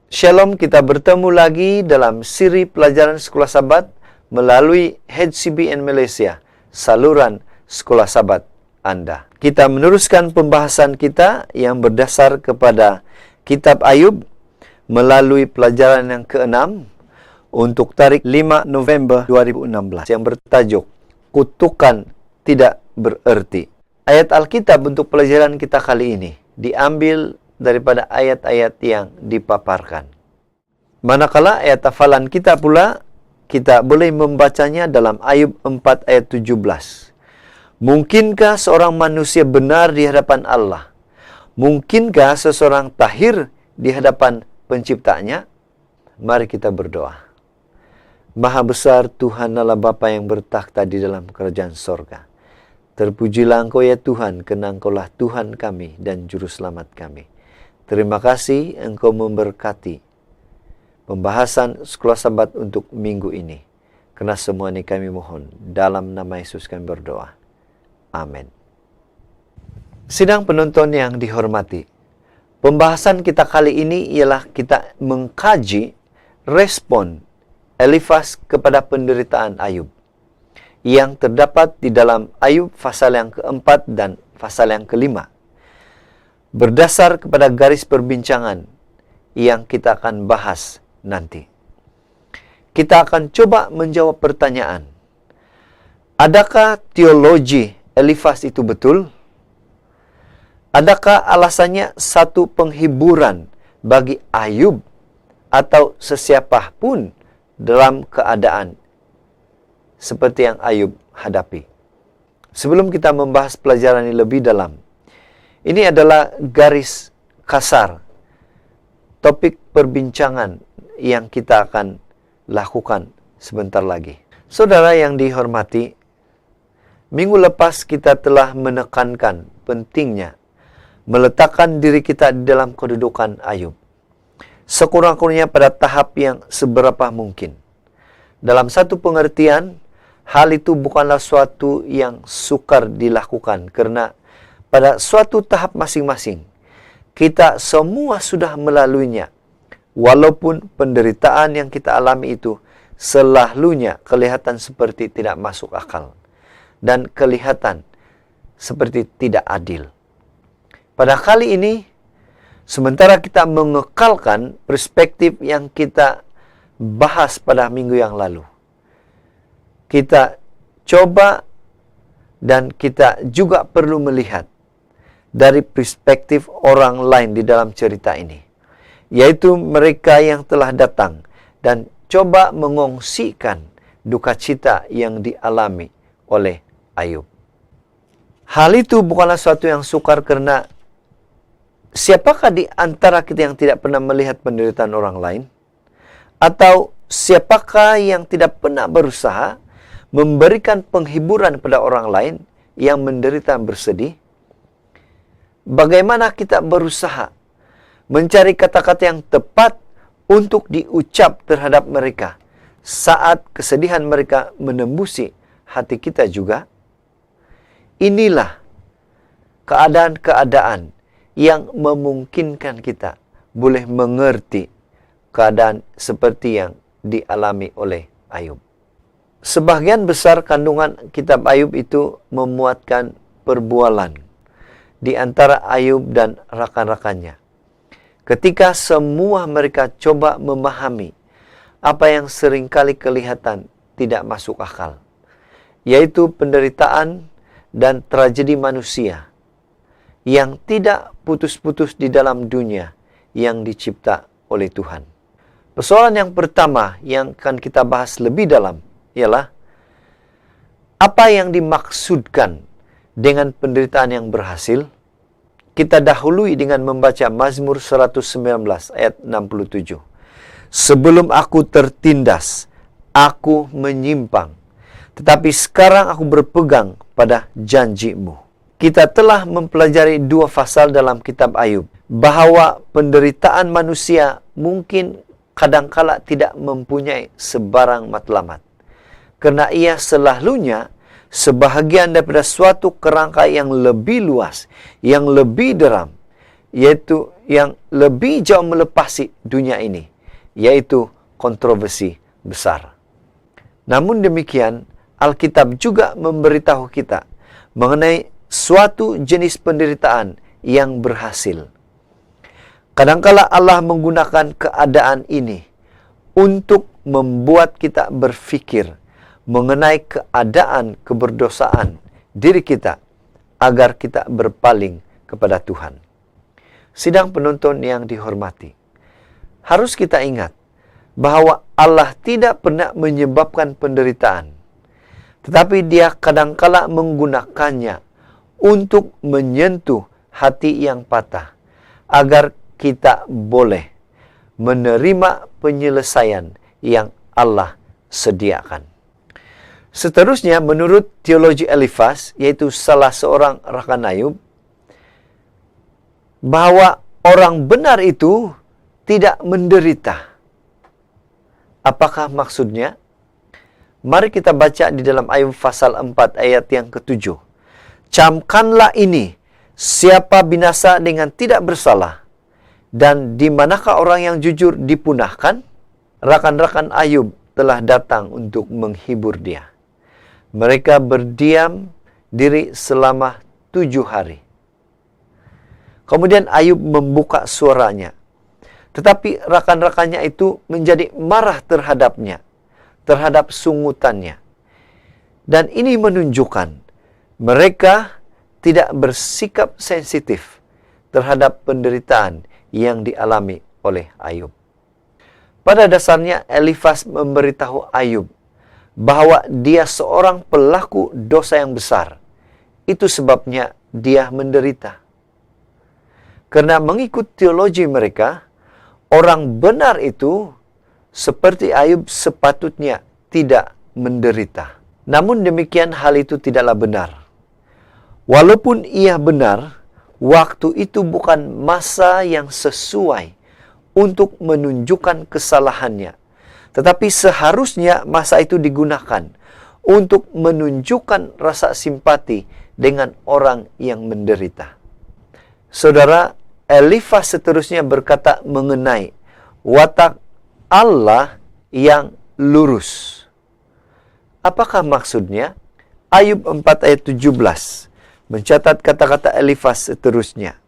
Shalom, kita bertemu lagi dalam siri pelajaran Sekolah Sabat melalui HCBN Malaysia, saluran Sekolah Sabat Anda. Kita meneruskan pembahasan kita yang berdasar kepada Kitab Ayub melalui pelajaran yang ke-6 untuk tarikh 5 November 2016 yang bertajuk Kutukan Tidak Bererti. Ayat Alkitab untuk pelajaran kita kali ini diambil daripada ayat-ayat yang dipaparkan. Manakala ayat hafalan kita pula, kita boleh membacanya dalam Ayub 4 ayat 17. Mungkinkah seorang manusia benar di hadapan Allah? Mungkinkah seseorang tahir di hadapan penciptanya? Mari kita berdoa. Maha besar Tuhan Allah Bapa yang bertakhta di dalam kerajaan sorga. Terpujilah Engkau ya Tuhan, karena Engkaulah Tuhan kami dan Juru Selamat kami. Terima kasih Engkau memberkati pembahasan Sekolah Sabat untuk minggu ini. Karena semua ini kami mohon. Dalam nama Yesus kami berdoa. Amin. Sidang penonton yang dihormati. Pembahasan kita kali ini ialah kita mengkaji respon Elifas kepada penderitaan Ayub. Yang terdapat di dalam Ayub pasal yang keempat dan pasal yang kelima. Berdasar kepada garis perbincangan yang kita akan bahas nanti. Kita akan coba menjawab pertanyaan. Adakah teologi Elifas itu betul? Adakah alasannya satu penghiburan bagi Ayub atau sesiapa pun dalam keadaan seperti yang Ayub hadapi? Sebelum kita membahas pelajaran ini lebih dalam, ini adalah garis kasar topik perbincangan yang kita akan lakukan sebentar lagi. Saudara yang dihormati, minggu lepas kita telah menekankan pentingnya meletakkan diri kita di dalam kedudukan Ayub. Sekurang-kurangnya pada tahap yang seberapa mungkin. Dalam satu pengertian, hal itu bukanlah suatu yang sukar dilakukan karena pada suatu tahap masing-masing, kita semua sudah melaluinya. Walaupun penderitaan yang kita alami itu selalunya kelihatan seperti tidak masuk akal. Dan kelihatan seperti tidak adil. Pada kali ini, sementara kita mengekalkan perspektif yang kita bahas pada minggu yang lalu, kita coba dan kita juga perlu melihat dari perspektif orang lain di dalam cerita ini, yaitu mereka yang telah datang dan coba mengongsikan duka cita yang dialami oleh Ayub. Hal itu bukanlah sesuatu yang sukar karena siapakah di antara kita yang tidak pernah melihat penderitaan orang lain? Atau siapakah yang tidak pernah berusaha memberikan penghiburan pada orang lain yang menderita bersedih? Bagaimana kita berusaha mencari kata-kata yang tepat untuk diucap terhadap mereka saat kesedihan mereka menembusi hati kita juga? Inilah keadaan-keadaan yang memungkinkan kita boleh mengerti keadaan seperti yang dialami oleh Ayub. Sebagian besar kandungan kitab Ayub itu memuatkan perbualan di antara Ayub dan rakan-rakannya. Ketika semua mereka coba memahami apa yang seringkali kelihatan tidak masuk akal, yaitu penderitaan dan tragedi manusia yang tidak putus-putus di dalam dunia yang dicipta oleh Tuhan. Persoalan yang pertama yang akan kita bahas lebih dalam ialah apa yang dimaksudkan dengan penderitaan yang berhasil. Kita dahului dengan membaca Mazmur 119 ayat 67. Sebelum aku tertindas, aku menyimpang, tetapi sekarang aku berpegang pada janji-Mu. Kita telah mempelajari 2 pasal dalam kitab Ayub, bahwa penderitaan manusia mungkin kadangkala tidak mempunyai sebarang matlamat, karena ia selalunya sebahagian daripada suatu kerangka yang lebih luas, yang lebih dalam, yaitu yang lebih jauh melepasi dunia ini, yaitu kontroversi besar. Namun demikian, Alkitab juga memberitahu kita mengenai suatu jenis penderitaan yang berhasil. Kadangkala Allah menggunakan keadaan ini untuk membuat kita berpikir mengenai keadaan keberdosaan diri kita agar kita berpaling kepada Tuhan. Sidang penonton yang dihormati, harus kita ingat bahwa Allah tidak pernah menyebabkan penderitaan, tetapi Dia kadangkala menggunakannya untuk menyentuh hati yang patah, agar kita boleh menerima penyelesaian yang Allah sediakan. Seterusnya, menurut teologi Elifas, yaitu salah seorang rakan Ayub, bahwa orang benar itu tidak menderita. Apakah maksudnya? Mari kita baca di dalam Ayub pasal 4 ayat yang ke-7. Camkanlah ini, siapa binasa dengan tidak bersalah, dan di manakah orang yang jujur dipunahkan? Rakan-rakan Ayub telah datang untuk menghibur dia. Mereka berdiam diri selama 7 hari. Kemudian Ayub membuka suaranya. Tetapi rakan-rakannya itu menjadi marah terhadapnya, terhadap sungutannya. Dan ini menunjukkan mereka tidak bersikap sensitif terhadap penderitaan yang dialami oleh Ayub. Pada dasarnya Elifas memberitahu Ayub bahwa dia seorang pelaku dosa yang besar. Itu sebabnya dia menderita. Karena mengikut teologi mereka, orang benar itu seperti Ayub sepatutnya tidak menderita. Namun demikian hal itu tidaklah benar. Walaupun ia benar, waktu itu bukan masa yang sesuai untuk menunjukkan kesalahannya. Tetapi seharusnya masa itu digunakan untuk menunjukkan rasa simpati dengan orang yang menderita. Saudara, Elifas seterusnya berkata mengenai watak Allah yang lurus. Apakah maksudnya? Ayub 4 ayat 17 mencatat kata-kata Elifas seterusnya.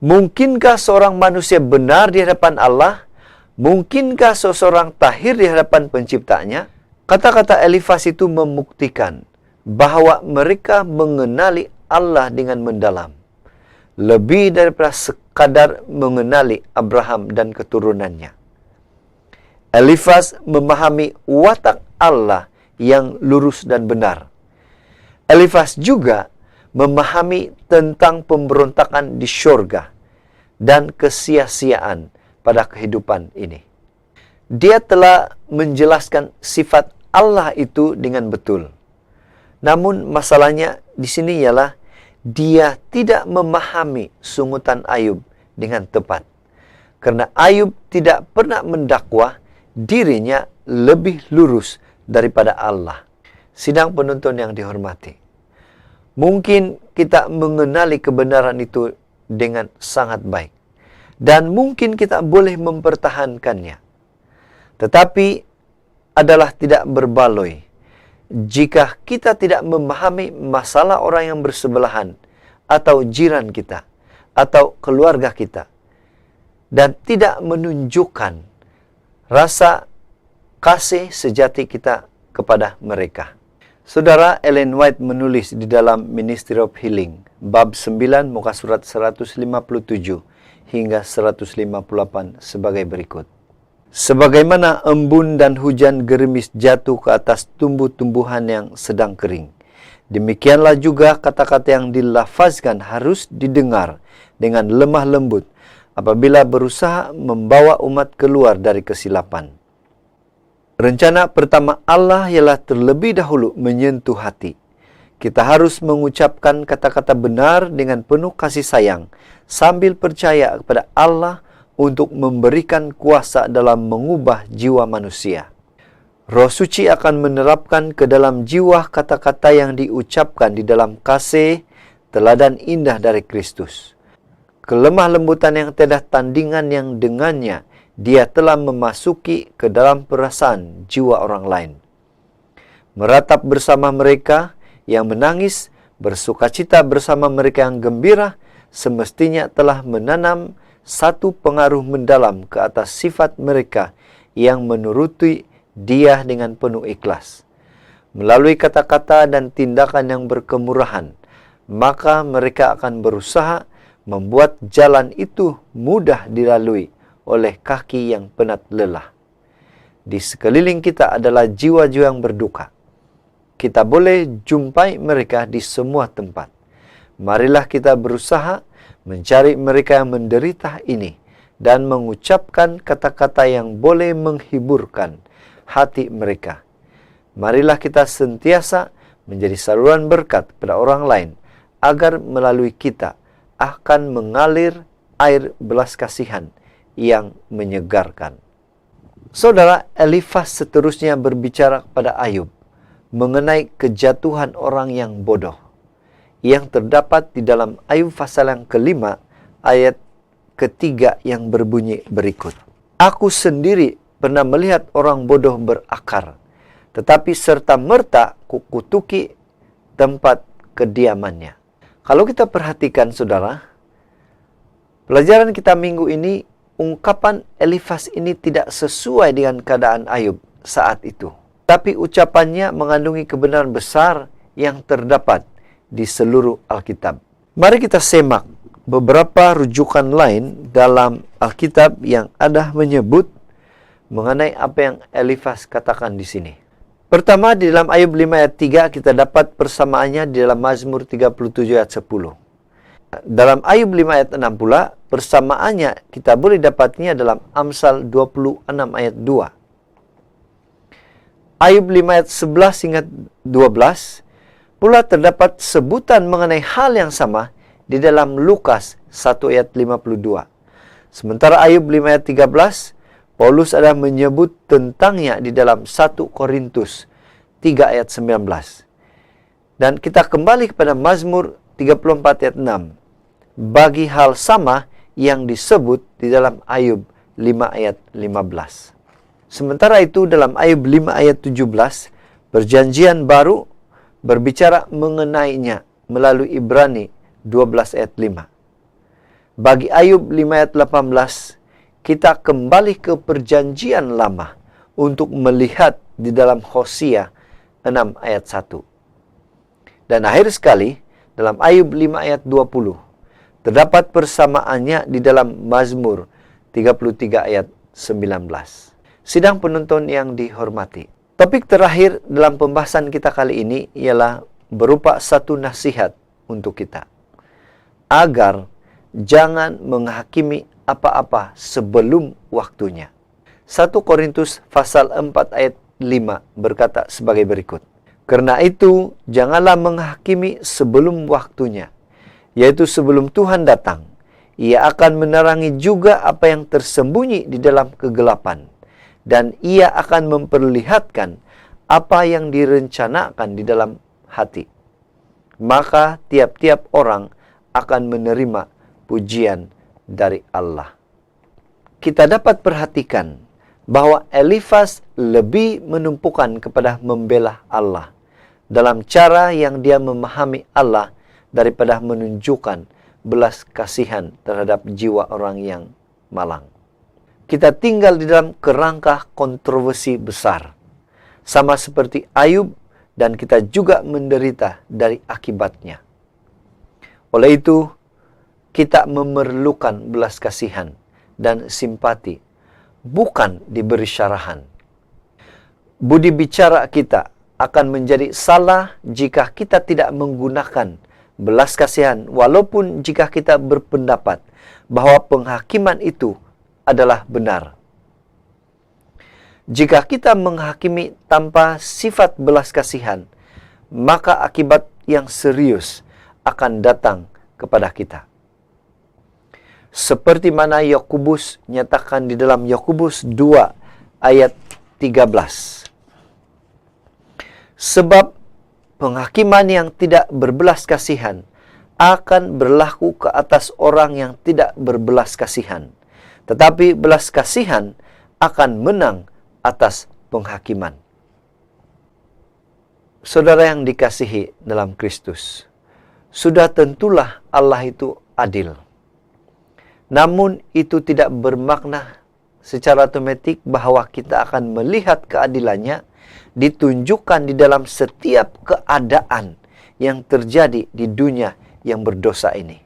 Mungkinkah seorang manusia benar di hadapan Allah? Mungkinkah seseorang tahir di hadapan penciptanya? Kata-kata Elifas itu membuktikan bahwa mereka mengenali Allah dengan mendalam. Lebih daripada sekadar mengenali Abraham dan keturunannya. Elifas memahami watak Allah yang lurus dan benar. Elifas juga memahami tentang pemberontakan di syurga dan kesia-siaan pada kehidupan ini. Dia telah menjelaskan sifat Allah itu dengan betul. Namun masalahnya di sini ialah dia tidak memahami sungutan Ayub dengan tepat. Karena Ayub tidak pernah mendakwa dirinya lebih lurus daripada Allah. Sidang penonton yang dihormati, mungkin kita mengenali kebenaran itu dengan sangat baik. Dan mungkin kita boleh mempertahankannya. Tetapi adalah tidak berbaloi jika kita tidak memahami masalah orang yang bersebelahan, atau jiran kita, atau keluarga kita, dan tidak menunjukkan rasa kasih sejati kita kepada mereka. Saudara Ellen White menulis di dalam Ministry of Healing, bab 9, muka surat 157 hingga 158 sebagai berikut. Sebagaimana embun dan hujan gerimis jatuh ke atas tumbuh-tumbuhan yang sedang kering, demikianlah juga kata-kata yang dilafazkan harus didengar dengan lemah lembut apabila berusaha membawa umat keluar dari kesilapan. Rencana pertama Allah ialah terlebih dahulu menyentuh hati. Kita harus mengucapkan kata-kata benar dengan penuh kasih sayang, sambil percaya kepada Allah untuk memberikan kuasa dalam mengubah jiwa manusia. Roh Suci akan menerapkan ke dalam jiwa kata-kata yang diucapkan di dalam kasih teladan indah dari Kristus. kelemah lembutan yang tiada tandingan yang dengannya dia telah memasuki ke dalam perasaan jiwa orang lain. Meratap bersama mereka yang menangis, bersukacita bersama mereka yang gembira, semestinya telah menanam satu pengaruh mendalam ke atas sifat mereka yang menuruti dia dengan penuh ikhlas. Melalui kata-kata dan tindakan yang berkemurahan, maka mereka akan berusaha membuat jalan itu mudah dilalui oleh kaki yang penat lelah. Di sekeliling kita adalah jiwa-jiwa yang berduka. Kita boleh jumpai mereka di semua tempat. Marilah kita berusaha mencari mereka yang menderita ini dan mengucapkan kata-kata yang boleh menghiburkan hati mereka. Marilah kita sentiasa menjadi saluran berkat kepada orang lain, agar melalui kita akan mengalir air belas kasihan yang menyegarkan. Saudara, Elifas seterusnya berbicara kepada Ayub mengenai kejatuhan orang yang bodoh yang terdapat di dalam Ayub pasal yang ke-5 ayat ke-3 yang berbunyi berikut. Aku sendiri pernah melihat orang bodoh berakar, tetapi serta-merta kukutuki tempat kediamannya. Kalau kita perhatikan saudara, pelajaran kita minggu ini, ungkapan Elifas ini tidak sesuai dengan keadaan Ayub saat itu. Tapi ucapannya mengandungi kebenaran besar yang terdapat di seluruh Alkitab. Mari kita semak beberapa rujukan lain dalam Alkitab yang ada menyebut mengenai apa yang Elifas katakan di sini. Pertama, di dalam Ayub 5 ayat 3 kita dapat persamaannya di dalam Mazmur 37 ayat 10. Dalam Ayub 5 ayat 6 pula, persamaannya kita boleh dapatnya dalam Amsal 26 ayat 2. Ayub 5 ayat 11 hingga 12 pula terdapat sebutan mengenai hal yang sama di dalam Lukas 1 ayat 52. Sementara Ayub 5 ayat 13, Paulus ada menyebut tentangnya di dalam 1 Korintus 3 ayat 19. Dan kita kembali kepada Mazmur 34 ayat 6. Bagi hal sama yang disebut di dalam Ayub 5 ayat 15. Sementara itu dalam Ayub 5 ayat 17, perjanjian baru berbicara mengenainya melalui Ibrani 12 ayat 5. Bagi Ayub 5 ayat 18, kita kembali ke perjanjian lama untuk melihat di dalam Hosea 6 ayat 1. Dan akhir sekali, dalam Ayub 5 ayat 20, terdapat persamaannya di dalam Mazmur 33 ayat 19. Sidang penonton yang dihormati, topik terakhir dalam pembahasan kita kali ini ialah berupa satu nasihat untuk kita, agar jangan menghakimi apa-apa sebelum waktunya. 1 Korintus pasal 4 ayat 5 berkata sebagai berikut. Karena itu, janganlah menghakimi sebelum waktunya, yaitu sebelum Tuhan datang. Ia akan menerangi juga apa yang tersembunyi di dalam kegelapan, dan ia akan memperlihatkan apa yang direncanakan di dalam hati. Maka tiap-tiap orang akan menerima pujian dari Allah. Kita dapat perhatikan bahwa Elifas lebih menumpukan kepada membela Allah dalam cara yang dia memahami Allah daripada menunjukkan belas kasihan terhadap jiwa orang yang malang. Kita tinggal di dalam kerangka kontroversi besar, sama seperti Ayub, dan kita juga menderita dari akibatnya. Oleh itu, kita memerlukan belas kasihan dan simpati, bukan diberi syarahan. Budi bicara kita akan menjadi salah jika kita tidak menggunakan belas kasihan, walaupun jika kita berpendapat bahwa penghakiman itu adalah benar. Jika kita menghakimi tanpa sifat belas kasihan, maka akibat yang serius akan datang kepada kita. Seperti mana Yakobus nyatakan di dalam Yakobus 2 ayat 13. Sebab penghakiman yang tidak berbelas kasihan akan berlaku ke atas orang yang tidak berbelas kasihan. Tetapi belas kasihan akan menang atas penghakiman. Saudara yang dikasihi dalam Kristus, sudah tentulah Allah itu adil. Namun itu tidak bermakna secara otomatis bahwa kita akan melihat keadilannya ditunjukkan di dalam setiap keadaan yang terjadi di dunia yang berdosa ini.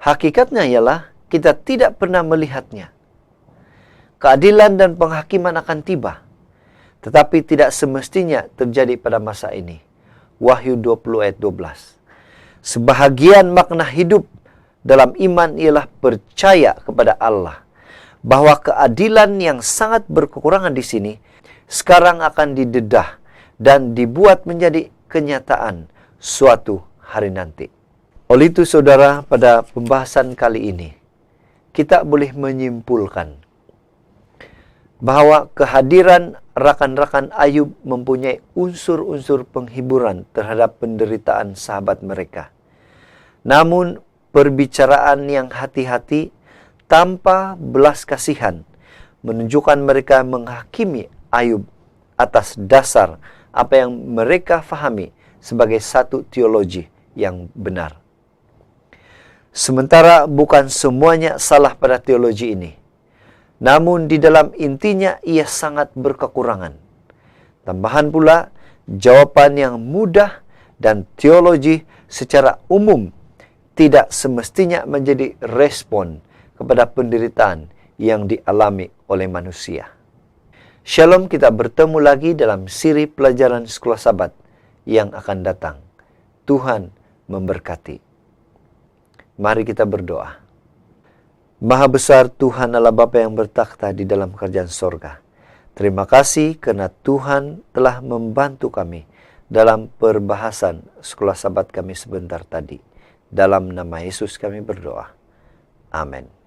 Hakikatnya ialah kita tidak pernah melihatnya. Keadilan dan penghakiman akan tiba, tetapi tidak semestinya terjadi pada masa ini. Wahyu 20 ayat 12. Sebahagian makna hidup dalam iman ialah percaya kepada Allah, bahwa keadilan yang sangat berkekurangan di sini sekarang akan didedah dan dibuat menjadi kenyataan suatu hari nanti. Oleh itu saudara, pada pembahasan kali ini kita boleh menyimpulkan bahwa kehadiran rakan-rakan Ayub mempunyai unsur-unsur penghiburan terhadap penderitaan sahabat mereka. Namun perbicaraan yang hati-hati tanpa belas kasihan menunjukkan mereka menghakimi Ayub atas dasar apa yang mereka fahami sebagai satu teologi yang benar. Sementara bukan semuanya salah pada teologi ini, namun di dalam intinya ia sangat berkekurangan. Tambahan pula, jawaban yang mudah dan teologi secara umum tidak semestinya menjadi respon kepada penderitaan yang dialami oleh manusia. Shalom, kita bertemu lagi dalam siri pelajaran Sekolah Sabat yang akan datang. Tuhan memberkati. Mari kita berdoa. Maha besar Tuhan Allah Bapa yang bertakhta di dalam kerajaan sorga. Terima kasih karena Tuhan telah membantu kami dalam perbahasan Sekolah Sabat kami sebentar tadi. Dalam nama Yesus kami berdoa. Amin.